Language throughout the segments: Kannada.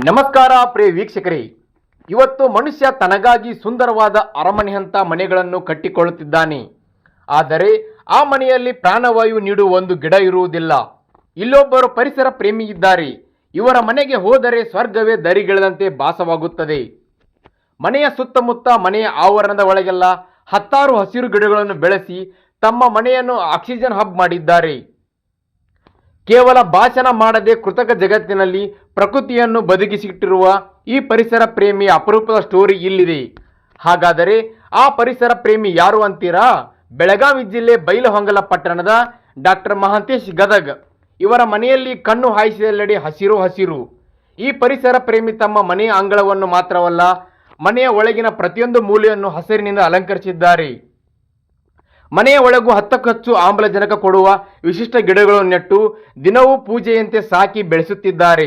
ನಮಸ್ಕಾರ ಪ್ರಿಯ ವೀಕ್ಷಕರೇ, ಇವತ್ತು ಮನುಷ್ಯ ತನಗಾಗಿ ಸುಂದರವಾದ ಅರಮನೆಯಂಥ ಮನೆಗಳನ್ನು ಕಟ್ಟಿಕೊಳ್ಳುತ್ತಿದ್ದಾನೆ. ಆದರೆ ಆ ಮನೆಯಲ್ಲಿ ಪ್ರಾಣವಾಯು ನೀಡುವ ಒಂದು ಗಿಡ ಇರುವುದಿಲ್ಲ. ಇಲ್ಲೊಬ್ಬರು ಪರಿಸರ ಪ್ರೇಮಿ ಇದ್ದಾರೆ. ಇವರ ಮನೆಗೆ ಹೋದರೆ ಸ್ವರ್ಗವೇ ದರಿಗಿಳಿದಂತೆ ಭಾಸವಾಗುತ್ತದೆ. ಮನೆಯ ಸುತ್ತಮುತ್ತ ಮನೆಯ ಆವರಣದ ಒಳಗೆಲ್ಲ ಹತ್ತಾರು ಹಸಿರು ಗಿಡಗಳನ್ನು ಬೆಳೆಸಿ ತಮ್ಮ ಮನೆಯನ್ನು ಆಕ್ಸಿಜನ್ ಹಬ್ ಮಾಡಿದ್ದಾರೆ. ಕೇವಲ ಭಾಷಣ ಮಾಡದೆ ಕೃತಕ ಜಗತ್ತಿನಲ್ಲಿ ಪ್ರಕೃತಿಯನ್ನು ಬದುಕಿಸಿಟ್ಟಿರುವ ಈ ಪರಿಸರ ಪ್ರೇಮಿಯ ಅಪರೂಪದ ಸ್ಟೋರಿ ಇಲ್ಲಿದೆ. ಹಾಗಾದರೆ ಆ ಪರಿಸರ ಪ್ರೇಮಿ ಯಾರು ಅಂತೀರಾ? ಬೆಳಗಾವಿ ಜಿಲ್ಲೆ ಬೈಲಹೊಂಗಲ ಪಟ್ಟಣದ ಡಾಕ್ಟರ್ ಮಹಾಂತೇಶ್ ಗದಗ್. ಇವರ ಮನೆಯಲ್ಲಿ ಕಣ್ಣು ಹಾಯಿಸಿದೆಲ್ಲೆಡೆ ಹಸಿರು ಹಸಿರು. ಈ ಪರಿಸರ ಪ್ರೇಮಿ ತಮ್ಮ ಮನೆಯ ಅಂಗಳವನ್ನು ಮಾತ್ರವಲ್ಲ, ಮನೆಯ ಒಳಗಿನ ಪ್ರತಿಯೊಂದು ಮೂಲೆಯನ್ನು ಹಸಿರಿನಿಂದ ಅಲಂಕರಿಸಿದ್ದಾರೆ. ಮನೆಯ ಒಳಗೂ 10ಕ್ಕೂ ಹೆಚ್ಚು ಆಮ್ಲಜನಕ ಕೊಡುವ ವಿಶಿಷ್ಟ ಗಿಡಗಳನ್ನು ನೆಟ್ಟು ದಿನವೂ ಪೂಜೆಯಂತೆ ಸಾಕಿ ಬೆಳೆಸುತ್ತಿದ್ದಾರೆ.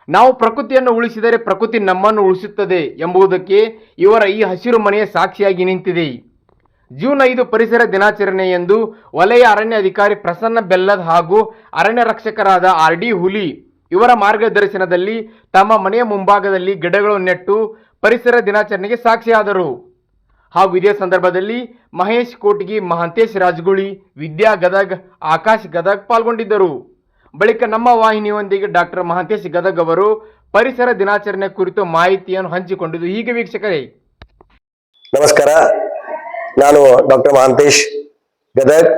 ನಾವು ಪ್ರಕೃತಿಯನ್ನು ಉಳಿಸಿದರೆ ಪ್ರಕೃತಿ ನಮ್ಮನ್ನು ಉಳಿಸುತ್ತದೆ ಎಂಬುದಕ್ಕೆ ಇವರ ಈ ಹಸಿರು ಮನೆಯ ಸಾಕ್ಷಿಯಾಗಿ ನಿಂತಿದೆ. ಜೂನ್ 5 ಪರಿಸರ ದಿನಾಚರಣೆಯಂದು ವಲಯ ಅರಣ್ಯ ಅಧಿಕಾರಿ ಪ್ರಸನ್ನ ಬೆಲ್ಲದ್ ಹಾಗೂ ಅರಣ್ಯ ರಕ್ಷಕರಾದ RD ಹುಲಿ ಇವರ ಮಾರ್ಗದರ್ಶನದಲ್ಲಿ ತಮ್ಮ ಮನೆಯ ಮುಂಭಾಗದಲ್ಲಿ ಗಿಡಗಳನ್ನು ನೆಟ್ಟು ಪರಿಸರ ದಿನಾಚರಣೆಗೆ ಸಾಕ್ಷಿಯಾದರು. ಹಾಗೂ ಇದೇ ಸಂದರ್ಭದಲ್ಲಿ ಮಹೇಶ್ ಕೋಟ್ಗಿ, ಮಹಾಂತೇಶ್ ರಾಜಗುಳಿ, ವಿದ್ಯಾ ಗದಗ್, ಆಕಾಶ್ ಗದಗ್ ಪಾಲ್ಗೊಂಡಿದ್ದರು. ಬಳಿಕ ನಮ್ಮ ವಾಹಿನಿಯೊಂದಿಗೆ ಡಾಕ್ಟರ್ ಮಹಾಂತೇಶ್ ಗದಗ್ ಅವರು ಪರಿಸರ ದಿನಾಚರಣೆ ಕುರಿತು ಮಾಹಿತಿಯನ್ನು ಹಂಚಿಕೊಂಡಿದ್ದು ಹೀಗೆ. ವೀಕ್ಷಕರೇ ನಮಸ್ಕಾರ, ನಾನು ಡಾಕ್ಟರ್ ಮಹಾಂತೇಶ್ ಗದಗ್,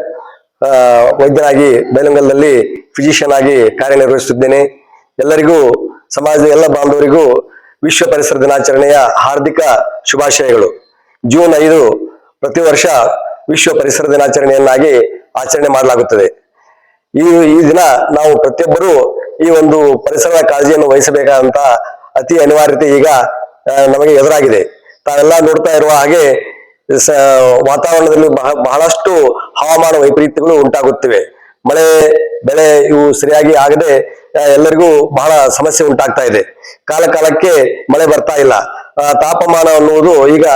ವೈದ್ಯರಾಗಿ ಬೈಲಹೊಂಗಲದಲ್ಲಿ ಫಿಸಿಷಿಯನ್ ಆಗಿ ಕಾರ್ಯನಿರ್ವಹಿಸುತ್ತಿದ್ದೇನೆ. ಎಲ್ಲರಿಗೂ, ಸಮಾಜದ ಎಲ್ಲ ಬಾಂಧವರಿಗೂ ವಿಶ್ವ ಪರಿಸರ ದಿನಾಚರಣೆಯ ಹಾರ್ದಿಕ ಶುಭಾಶಯಗಳು. ಜೂನ್ 5 ಪ್ರತಿ ವರ್ಷ ವಿಶ್ವ ಪರಿಸರ ದಿನಾಚರಣೆಯನ್ನಾಗಿ ಆಚರಣೆ ಮಾಡಲಾಗುತ್ತದೆ. ಈ ದಿನ ನಾವು ಪ್ರತಿಯೊಬ್ಬರು ಈ ಒಂದು ಪರಿಸರದ ಕಾಳಜಿಯನ್ನು ವಹಿಸಬೇಕಾದಂತ ಅತಿ ಅನಿವಾರ್ಯತೆ ಈಗ ನಮಗೆ ಎದುರಾಗಿದೆ. ತಾವೆಲ್ಲ ನೋಡ್ತಾ ಇರುವ ಹಾಗೆ ವಾತಾವರಣದಲ್ಲಿ ಬಹಳಷ್ಟು ಹವಾಮಾನ ವೈಪರೀತ್ಯಗಳು ಉಂಟಾಗುತ್ತಿವೆ. ಮಳೆ ಬೆಳೆ ಇವು ಸರಿಯಾಗಿ ಆಗದೆ ಎಲ್ಲರಿಗೂ ಬಹಳ ಸಮಸ್ಯೆ ಉಂಟಾಗ್ತಾ ಇದೆ. ಕಾಲಕ್ಕೆ ಮಳೆ ಬರ್ತಾ ಇಲ್ಲ. ತಾಪಮಾನ ಅನ್ನುವುದು ಈಗ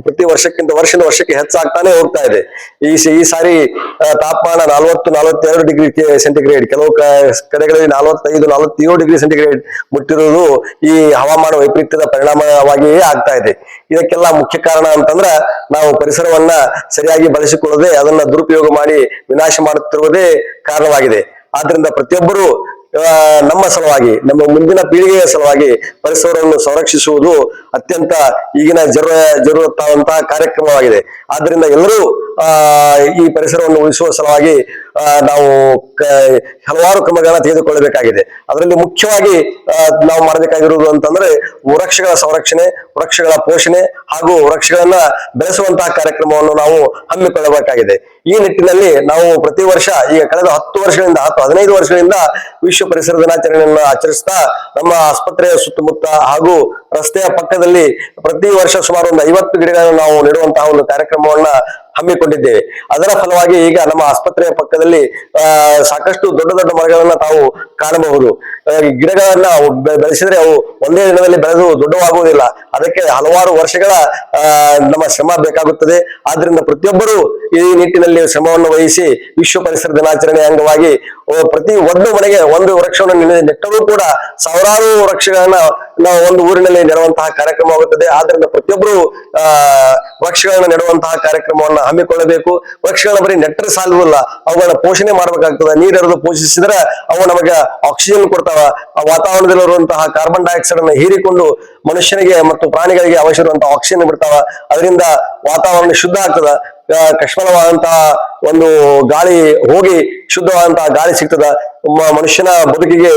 ಪ್ರತಿ ವರ್ಷದಿಂದ ವರ್ಷಕ್ಕೆ ಹೆಚ್ಚಾಗ್ತಾನೆ ಹೋಗ್ತಾ ಇದೆ. ಈ ಸಾರಿ ತಾಪಮಾನ 40-42 ಡಿಗ್ರಿ ಸೆಂಟಿಗ್ರೇಡ್, ಕೆಲವು ಕಡೆಗಳಲ್ಲಿ 45-47 ಡಿಗ್ರಿ ಸೆಂಟಿಗ್ರೇಡ್ ಮುಟ್ಟಿರುವುದು ಈ ಹವಾಮಾನ ವೈಪರೀತ್ಯದ ಪರಿಣಾಮವಾಗಿಯೇ ಆಗ್ತಾ ಇದೆ. ಇದಕ್ಕೆಲ್ಲ ಮುಖ್ಯ ಕಾರಣ ಅಂತಂದ್ರೆ ನಾವು ಪರಿಸರವನ್ನ ಸರಿಯಾಗಿ ಬಳಸಿಕೊಳ್ಳದೆ ಅದನ್ನ ದುರುಪಯೋಗ ಮಾಡಿ ವಿನಾಶ ಮಾಡುತ್ತಿರುವುದೇ ಕಾರಣವಾಗಿದೆ. ಆದ್ರಿಂದ ಪ್ರತಿಯೊಬ್ಬರು ನಮ್ಮ ಸಲುವಾಗಿ, ನಮ್ಮ ಮುಂದಿನ ಪೀಳಿಗೆಯ ಸಲುವಾಗಿ ಪರಿಸರವನ್ನು ಸಂರಕ್ಷಿಸುವುದು ಅತ್ಯಂತ ಈಗಿನ ಜರುರತ್ತಾದಂತಹ ಕಾರ್ಯಕ್ರಮವಾಗಿದೆ. ಆದ್ರಿಂದ ಎಲ್ಲರೂ ಈ ಪರಿಸರವನ್ನು ಉಳಿಸುವ ಸಲುವಾಗಿ ನಾವು ಹಲವಾರು ಕ್ರಮಗಳನ್ನ ತೆಗೆದುಕೊಳ್ಳಬೇಕಾಗಿದೆ. ಅದರಲ್ಲಿ ಮುಖ್ಯವಾಗಿ ನಾವು ಮಾಡಬೇಕಾಗಿರುವುದು ಅಂತಂದ್ರೆ ವೃಕ್ಷಗಳ ಸಂರಕ್ಷಣೆ, ವೃಕ್ಷಗಳ ಪೋಷಣೆ ಹಾಗೂ ವೃಕ್ಷಗಳನ್ನ ಬೆಳೆಸುವಂತಹ ಕಾರ್ಯಕ್ರಮವನ್ನು ನಾವು ಹಮ್ಮಿಕೊಳ್ಳಬೇಕಾಗಿದೆ. ಈ ನಿಟ್ಟಿನಲ್ಲಿ ನಾವು ಪ್ರತಿ ವರ್ಷ ಈಗ ಕಳೆದ 15 ವರ್ಷಗಳಿಂದ ವಿಶ್ವ ಪರಿಸರ ದಿನಾಚರಣೆಯನ್ನು ಆಚರಿಸ್ತಾ ನಮ್ಮ ಆಸ್ಪತ್ರೆಯ ಸುತ್ತಮುತ್ತ ಹಾಗೂ ರಸ್ತೆಯ ಪಕ್ಕದಲ್ಲಿ ಪ್ರತಿ ವರ್ಷ ಸುಮಾರು ಒಂದು 50 ಗಿಡಗಳನ್ನು ನಾವು ನೆಡುವಂತಹ ಒಂದು ಕಾರ್ಯಕ್ರಮವನ್ನ ಹಮ್ಮಿಕೊಂಡಿದ್ದೇವೆ. ಅದರ ಫಲವಾಗಿ ಈಗ ನಮ್ಮ ಆಸ್ಪತ್ರೆಯ ಪಕ್ಕದಲ್ಲಿ ಸಾಕಷ್ಟು ದೊಡ್ಡ ದೊಡ್ಡ ಮರಗಳನ್ನ ತಾವು ಕಾಣಬಹುದು. ಗಿಡಗಳನ್ನ ಬೆಳೆಸಿದ್ರೆ ಅವು ಒಂದೇ ದಿನದಲ್ಲಿ ಬೆಳೆದು ದೊಡ್ಡವಾಗುವುದಿಲ್ಲ. ಅದಕ್ಕೆ ಹಲವಾರು ವರ್ಷಗಳ ನಮ್ಮ ಶ್ರಮ ಬೇಕಾಗುತ್ತದೆ. ಆದ್ರಿಂದ ಪ್ರತಿಯೊಬ್ಬರು ಈ ನಿಟ್ಟಿನಲ್ಲಿ ಶ್ರಮವನ್ನು ವಹಿಸಿ ವಿಶ್ವ ಪರಿಸರ ದಿನಾಚರಣೆ ಅಂಗವಾಗಿ ಪ್ರತಿ ಒಂದು ಮನೆಗೆ ಒಂದು ವೃಕ್ಷವನ್ನು ನೆಟ್ಟರೂ ಕೂಡ ಸಾವಿರಾರು ವೃಕ್ಷಗಳನ್ನ ನಾವು ಒಂದು ಊರಿನಲ್ಲಿ ನೆಡುವಂತಹ ಕಾರ್ಯಕ್ರಮವಾಗುತ್ತದೆ. ಆದ್ರಿಂದ ಪ್ರತಿಯೊಬ್ಬರು ವೃಕ್ಷಗಳನ್ನ ನೆಡುವಂತಹ ಕಾರ್ಯಕ್ರಮವನ್ನ ಹಮ್ಮಿಕೊಳ್ಳಬೇಕು. ವೃಕ್ಷಗಳನ್ನ ಬರೀ ನೆಟ್ಟರೆ ಸಾಲುವುದಿಲ್ಲ, ಅವುಗಳನ್ನ ಪೋಷಣೆ ಮಾಡ್ಬೇಕಾಗ್ತದೆ. ನೀರೆರೆದು ಪೋಷಿಸಿದ್ರೆ ಅವು ನಮಗೆ ಆಕ್ಸಿಜನ್ ಕೊಡ್ತಾವ. ವಾತಾವರಣದಲ್ಲಿರುವಂತಹ ಕಾರ್ಬನ್ ಡೈಆಕ್ಸೈಡ್ ಅನ್ನು ಹೀರಿಕೊಂಡು ಮನುಷ್ಯನಿಗೆ ಮತ್ತು ಪ್ರಾಣಿಗಳಿಗೆ ಅವಶ್ಯವಿರುವಂತಹ ಆಕ್ಸಿಜನ್ ಬಿಡ್ತಾವ. ಅದರಿಂದ ವಾತಾವರಣ ಶುದ್ಧ ಆಗ್ತದ. ಕಶ್ಮಲವಾದಂತಹ ಒಂದು ಗಾಳಿ ಹೋಗಿ ಶುದ್ಧವಾದಂತಹ ಗಾಳಿ ಸಿಗ್ತದ. ಮನುಷ್ಯನ ಬದುಕಿಗೆ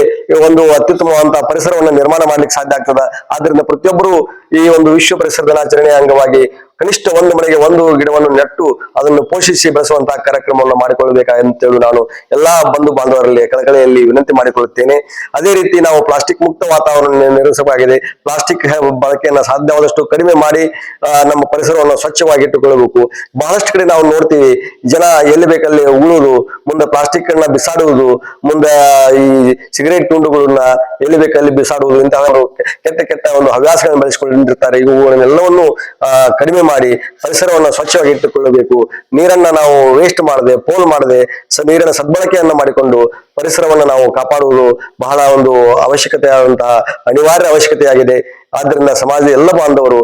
ಒಂದು ಅತ್ಯುತ್ತಮವಾದಂತಹ ಪರಿಸರವನ್ನು ನಿರ್ಮಾಣ ಮಾಡ್ಲಿಕ್ಕೆ ಸಾಧ್ಯ ಆಗ್ತದ. ಆದ್ರಿಂದ ಪ್ರತಿಯೊಬ್ಬರು ಈ ಒಂದು ವಿಶ್ವ ಪರಿಸರ ದಿನಾಚರಣೆಯ ಅಂಗವಾಗಿ ಕನಿಷ್ಠ ಒಂದು ಮನೆಗೆ ಒಂದು ಗಿಡವನ್ನು ನೆಟ್ಟು ಅದನ್ನು ಪೋಷಿಸಿ ಬೆಳೆಸುವಂತಹ ಕಾರ್ಯಕ್ರಮವನ್ನು ಮಾಡಿಕೊಳ್ಳಬೇಕಾದಂತೇಳಿ ನಾನು ಎಲ್ಲಾ ಬಂಧು ಬಾಂಧವರಲ್ಲಿ ಕಳಕಳಿಯಲ್ಲಿ ವಿನಂತಿ ಮಾಡಿಕೊಳ್ಳುತ್ತೇನೆ. ಅದೇ ರೀತಿ ನಾವು ಪ್ಲಾಸ್ಟಿಕ್ ಮುಕ್ತ ವಾತಾವರಣ ನಿರ್ಮಿಸಬೇಕಾಗಿದೆ. ಪ್ಲಾಸ್ಟಿಕ್ ಬಳಕೆಯನ್ನು ಸಾಧ್ಯವಾದಷ್ಟು ಕಡಿಮೆ ಮಾಡಿ ನಮ್ಮ ಪರಿಸರವನ್ನು ಸ್ವಚ್ಛವಾಗಿ ಇಟ್ಟುಕೊಳ್ಳಬೇಕು. ಬಹಳಷ್ಟು ಕಡೆ ನಾವು ನೋಡ್ತೀವಿ, ಜನ ಎಲ್ಲಿ ಬೇಕಲ್ಲಿ ಉಳುವುದು, ಮುಂದೆ ಪ್ಲಾಸ್ಟಿಕ್ ಅನ್ನ ಬಿಸಾಡುವುದು, ಮುಂದೆ ಈ ಸಿಗರೇಟ್ ತುಂಡುಗಳನ್ನ ಎಲ್ಲಿ ಬೇಕಲ್ಲಿ ಬಿಸಾಡುವುದು, ಇಂತಹ ಕೆಟ್ಟ ಒಂದು ಹವ್ಯಾಸಗಳನ್ನು ಬೆಳೆಸಿಕೊಂಡಿರ್ತಾರೆ. ಇವುಗಳನ್ನೆಲ್ಲವನ್ನು ಕಡಿಮೆ ಮಾಡಿ ಪರಿಸರವನ್ನು ಸ್ವಚ್ಛವಾಗಿ ಇಟ್ಟುಕೊಳ್ಳಬೇಕು. ನೀರನ್ನ ನಾವು ವೇಸ್ಟ್ ಮಾಡದೆ, ಪೋಲ್ ಮಾಡದೆ ನೀರಿನ ಸದ್ಬಳಕೆಯನ್ನ ಮಾಡಿಕೊಂಡು ಪರಿಸರವನ್ನು ನಾವು ಕಾಪಾಡುವುದು ಬಹಳ ಒಂದು ಅವಶ್ಯಕತೆಯಾದಂತಹ ಅನಿವಾರ್ಯ ಅವಶ್ಯಕತೆಯಾಗಿದೆ. ಆದ್ದರಿಂದ ಸಮಾಜದ ಎಲ್ಲ ಬಾಂಧವರು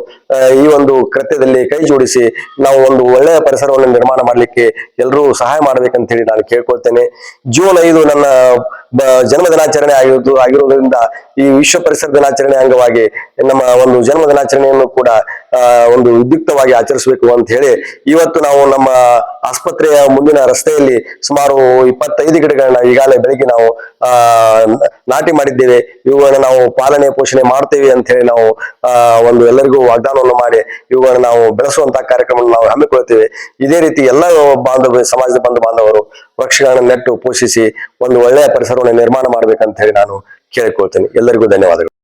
ಈ ಒಂದು ಕೃತ್ಯದಲ್ಲಿ ಕೈ ಜೋಡಿಸಿ ನಾವು ಒಂದು ಒಳ್ಳೆಯ ಪರಿಸರವನ್ನು ನಿರ್ಮಾಣ ಮಾಡಲಿಕ್ಕೆ ಎಲ್ಲರೂ ಸಹಾಯ ಮಾಡ್ಬೇಕಂತ ಹೇಳಿ ನಾನು ಕೇಳ್ಕೊಳ್ತೇನೆ. ಜೂನ್ 5 ನನ್ನ ಜನ್ಮ ದಿನಾಚರಣೆ ಆಗಿರುವುದರಿಂದ ಈ ವಿಶ್ವ ಪರಿಸರ ದಿನಾಚರಣೆ ಅಂಗವಾಗಿ ನಮ್ಮ ಒಂದು ಜನ್ಮ ದಿನಾಚರಣೆಯನ್ನು ಕೂಡ ಒಂದು ವಿದ್ಯುಕ್ತವಾಗಿ ಆಚರಿಸಬೇಕು ಅಂತ ಹೇಳಿ ಇವತ್ತು ನಾವು ನಮ್ಮ ಆಸ್ಪತ್ರೆಯ ಮುಂದಿನ ರಸ್ತೆಯಲ್ಲಿ ಸುಮಾರು 25 ಗಿಡಗಳನ್ನ ಈಗಾಗಲೇ ಬೆಳಿಗ್ಗೆ ನಾವು ನಾಟಿ ಮಾಡಿದ್ದೇವೆ. ಇವುಗಳನ್ನ ನಾವು ಪಾಲನೆ ಪೋಷಣೆ ಮಾಡ್ತೇವೆ ಅಂತ ಹೇಳಿ ನಾವು ಒಂದು ಎಲ್ಲರಿಗೂ ವಾಗ್ದಾನವನ್ನು ಮಾಡಿ ಇವುಗಳನ್ನ ನಾವು ಬೆಳೆಸುವಂತಹ ಕಾರ್ಯಕ್ರಮವನ್ನು ನಾವು ಹಮ್ಮಿಕೊಳ್ತೇವೆ. ಇದೇ ರೀತಿ ಎಲ್ಲ ಸಮಾಜದ ಬಾಂಧವರು ವೃಕ್ಷಗಳನ್ನು ನೆಟ್ಟು ಪೋಷಿಸಿ ಒಂದು ಒಳ್ಳೆಯ ಪರಿಸರವನ್ನು ನಿರ್ಮಾಣ ಮಾಡ್ಬೇಕಂತ ಹೇಳಿ ನಾನು ಕೇಳಿಕೊಳ್ತೇನೆ. ಎಲ್ಲರಿಗೂ ಧನ್ಯವಾದಗಳು.